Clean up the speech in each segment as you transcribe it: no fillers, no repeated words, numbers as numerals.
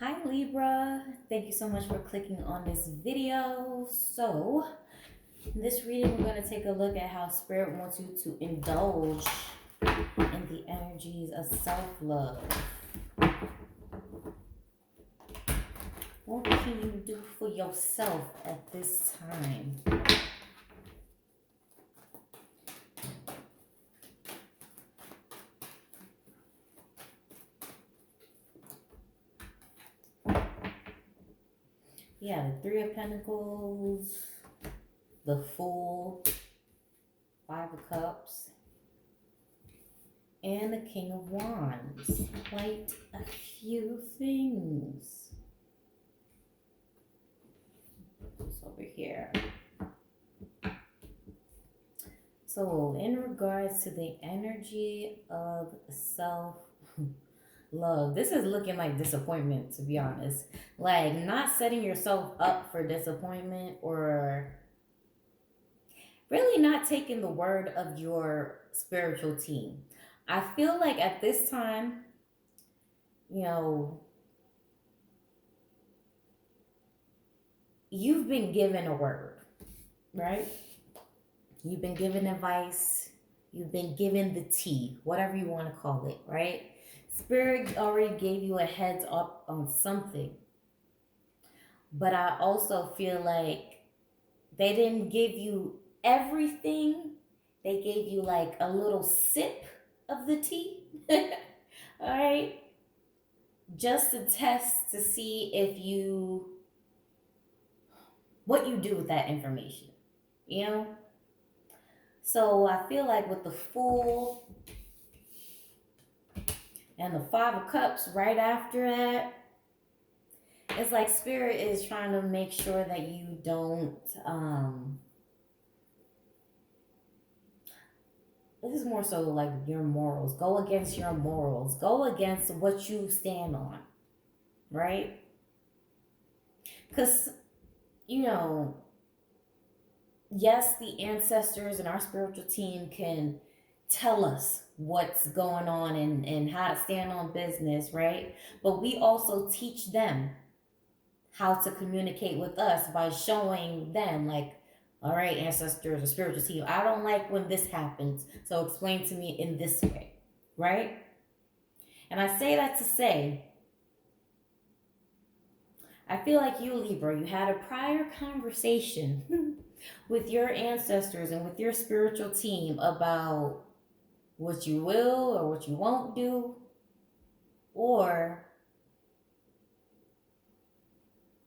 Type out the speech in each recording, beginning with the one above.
Hi Libra, thank you so much for clicking on this video. So, in this reading, we're going to take a look at how Spirit wants you to indulge in the energies of self love. What can you do for yourself at this time? Yeah, the Three of Pentacles, the Fool, Five of Cups, and the King of Wands. Quite a few things. This over here. So, in regards to the energy of self love, this is looking like disappointment, to be honest. Like, not setting yourself up for disappointment, or really not taking the word of your spiritual team. I feel like at this time, you know, you've been given a word, right? You've been given advice, you've been given the tea, whatever you want to call it, right? Spirit already gave you a heads up on something. But I also feel like they didn't give you everything. They gave you like a little sip of the tea. All right. Just to test to see if you, what you do with that information, you know? So I feel like with the Fool and the Five of Cups right after that, it's like Spirit is trying to make sure that you don't this is more so like your morals. Go against your morals. Go against what you stand on, right? Because, you know, yes, the ancestors and our spiritual team can tell us what's going on and how to stand on business, right? But we also teach them how to communicate with us by showing them, like, all right, ancestors or spiritual team, I don't like when this happens, so explain to me in this way, right? And I say that to say, I feel like you, Libra, you had a prior conversation with your ancestors and with your spiritual team about what you will or what you won't do, or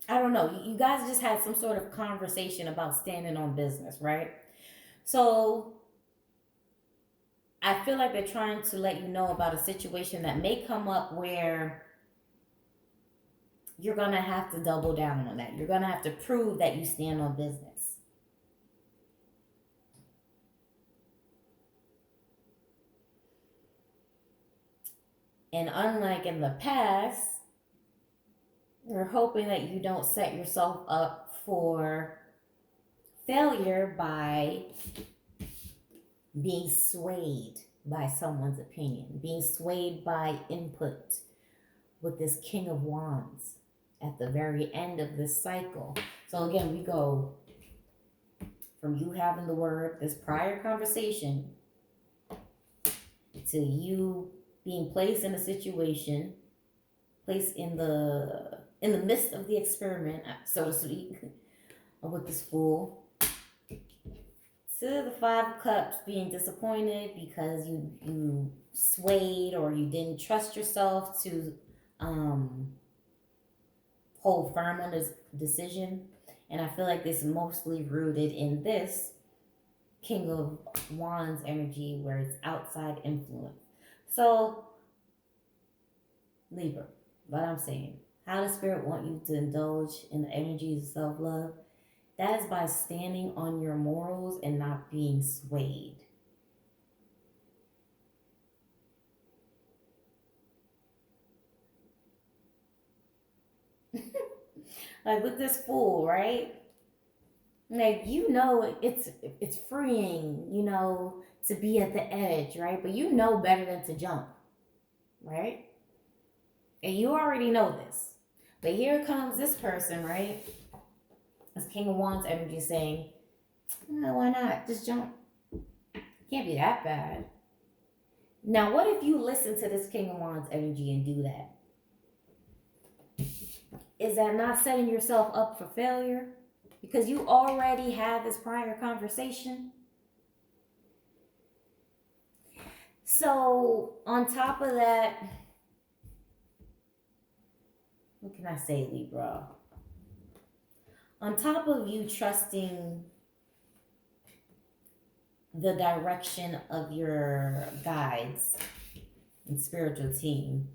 I don't know, you guys just had some sort of conversation about standing on business, right? So I feel like they're trying to let you know about a situation that may come up where you're going to have to double down on that. You're going to have to prove that you stand on business. And unlike in the past, you're hoping that you don't set yourself up for failure by being swayed by someone's opinion, being swayed by input with this King of Wands at the very end of this cycle. So again, we go from you having the word, this prior conversation, to you being placed in a situation, placed in the midst of the experiment, so to speak, with this Fool, to the Five of Cups being disappointed because you swayed or you didn't trust yourself to um, hold firm on this decision. And I feel like this is mostly rooted in this King of Wands energy where it's outside influence. So, Libra, what I'm saying, how does Spirit want you to indulge in the energies of self love? That is by standing on your morals and not being swayed. Like with this Fool, right? Like you know it's freeing, to be at the edge, right? But you know better than to jump, right? And you already know this. But here comes this person, right? This King of Wands energy saying, "Oh, why not? Just jump. Can't be that bad." Now, what if you listen to this King of Wands energy and do that? Is that not setting yourself up for failure? Because you already had this prior conversation. So, on top of that, what can I say, Libra? On top of you trusting the direction of your guides and spiritual team,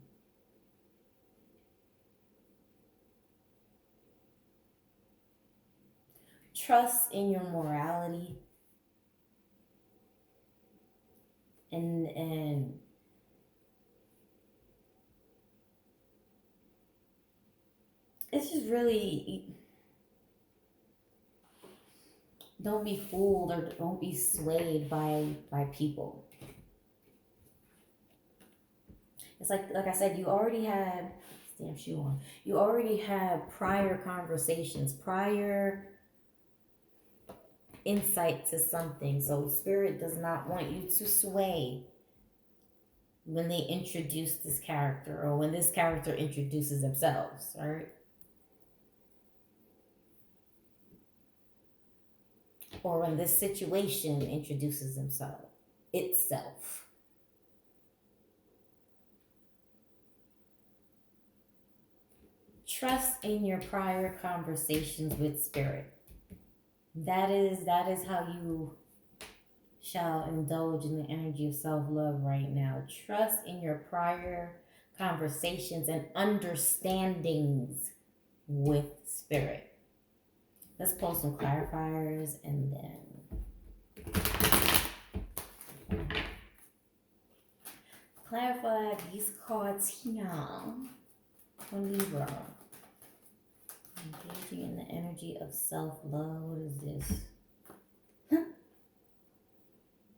trust in your morality and it's just really, don't be fooled or don't be swayed by people. It's like I said, you already had damn shoe on. You already had prior conversations, prior insight to something. So spirit does not want you to sway when they introduce this character or when this character introduces themselves, right? Or when this situation introduces itself. Trust in your prior conversations with spirit. That is how you shall indulge in the energy of self-love right now. Trust in your prior conversations and understandings with spirit. Let's pull some clarifiers and then clarify these cards here for Libra. Engaging in the energy of self-love. What is this?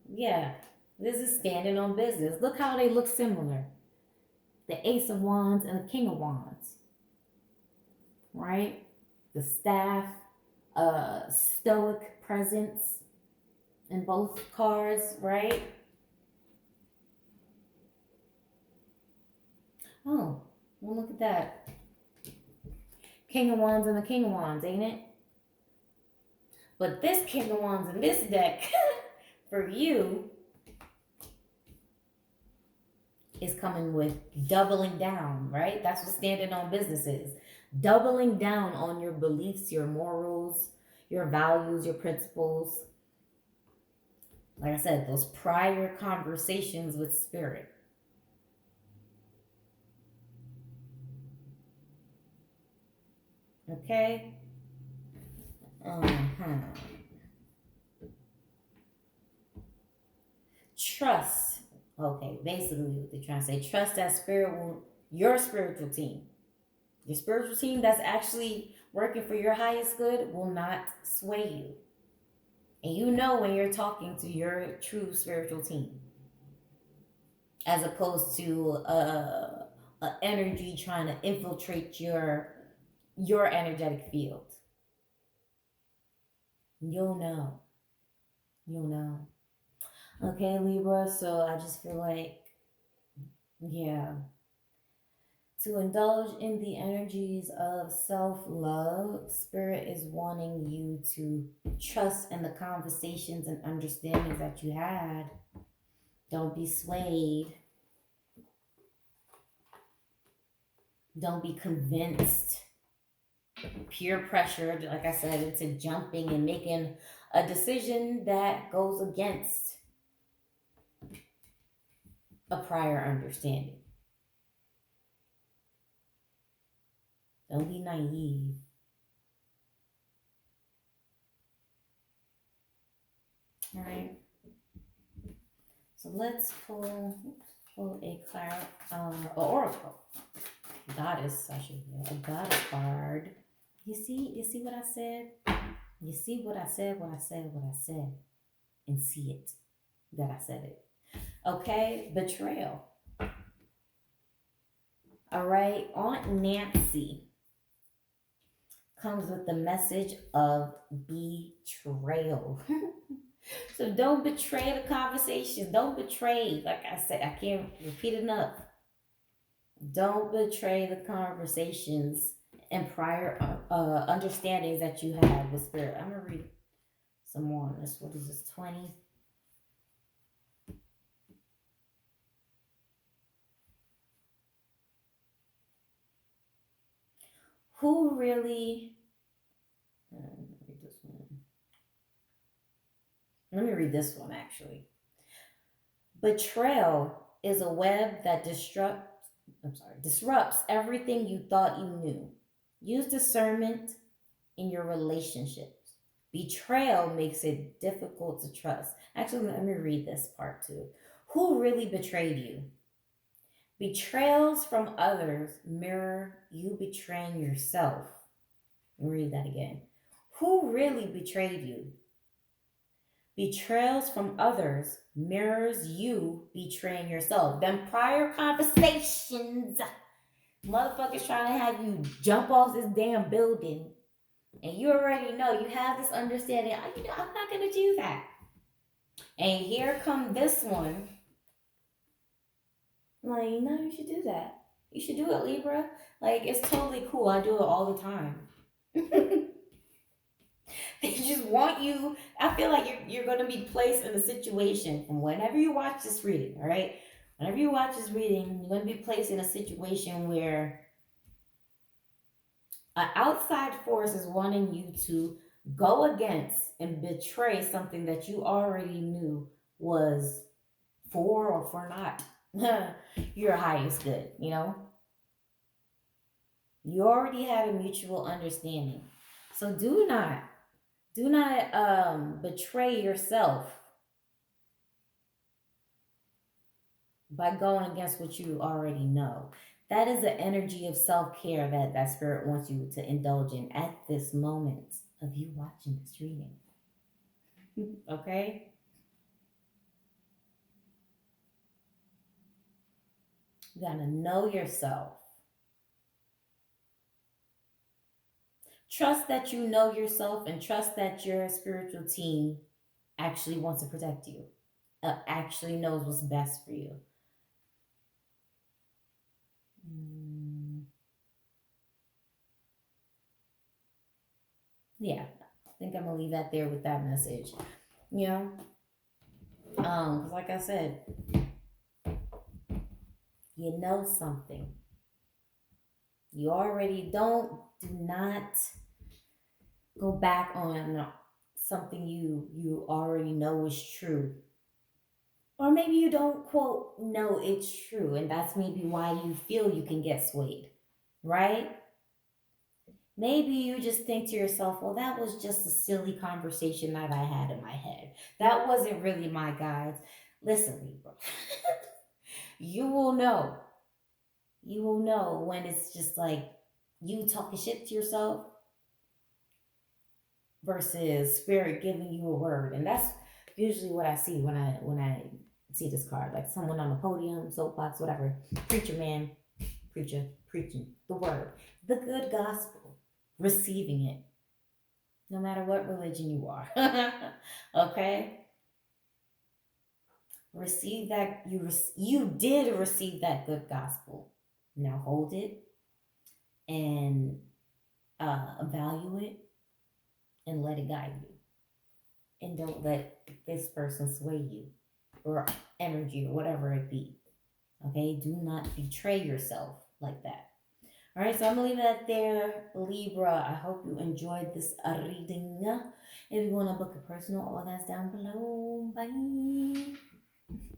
Yeah, this is standing on business. Look how they look similar. The Ace of Wands and the King of Wands. Right? The staff, stoic presence in both cards, right? Oh, well, look at that. King of Wands and the King of Wands, ain't it? But this King of Wands in this deck, for you, is coming with doubling down, right? That's what standing on business is. Doubling down on your beliefs, your morals, your values, your principles. Like I said, those prior conversations with spirit. Okay? Trust. Okay, basically what they're trying to say. Trust that spirit will, your spiritual team. Your spiritual team that's actually working for your highest good will not sway you. And you know when you're talking to your true spiritual team. As opposed to a energy trying to infiltrate your energetic field. You'll know. You'll know. Okay, Libra, so I just feel like, yeah, to indulge in the energies of self-love, spirit is wanting you to trust in the conversations and understandings that you had. Don't be swayed. Don't be convinced, peer pressured, like I said, into jumping and making a decision that goes against a prior understanding. Don't be naive. All right. So let's pull a oracle. Goddess, I should say. A goddess card. You see what I said? You see what I said, what I said, what I said. And see it. That I said it. Okay, betrayal. All right, Aunt Nancy. comes with the message of betrayal. So don't betray the conversation. Don't betray, like I said, I can't repeat enough. Don't betray the conversations and prior understandings that you had with spirit. I'm gonna read some more on this. What is this? 20. Who really? Let me read this one. Let me read this one actually. Betrayal is a web that disrupts everything you thought you knew. Use discernment in your relationships. Betrayal makes it difficult to trust. Actually, let me read this part too. Who really betrayed you? Betrayals from others mirror you betraying yourself. Let me read that again. Who really betrayed you? Betrayals from others mirrors you betraying yourself. Them prior conversations, motherfuckers trying to have you jump off this damn building, and you already know you have this understanding. I'm not gonna do that. And here come this one. Like, no, you should do that. You should do it, Libra. Like, it's totally cool. I do it all the time. They just want you. I feel like you're going to be placed in a situation from whenever you watch this reading, all right? Whenever you watch this reading, you're going to be placed in a situation where an outside force is wanting you to go against and betray something that you already knew was for or for not your highest good, you know? You already had a mutual understanding. So do not betray yourself by going against what you already know. That is the energy of self-care that spirit wants you to indulge in at this moment of you watching this reading. Okay? You gotta know yourself. Trust that you know yourself and trust that your spiritual team actually wants to protect you, actually knows what's best for you. Yeah, I think I'm gonna leave that there with that message. You know, because like I said, you know something. You already do not go back on something you already know is true. Or maybe you don't quote know it's true, and that's maybe why you feel you can get swayed, right? Maybe you just think to yourself, well, that was just a silly conversation that I had in my head. That wasn't really my guides. Listen, Libra, you will know. You will know when it's just like you talking shit to yourself versus spirit giving you a word. And that's usually what I see when I see this card. Like someone on a podium, soapbox, whatever. Preacher man, preacher, preaching the word. The good gospel. Receiving it. No matter what religion you are. Okay? Receive that you did receive that good gospel. Now hold it and value it and let it guide you. And don't let this person sway you or energy or whatever it be. Okay? Do not betray yourself like that. All right, so I'm gonna leave that there, Libra. I hope you enjoyed this reading. If you want to book a personal, all that's down below. Bye.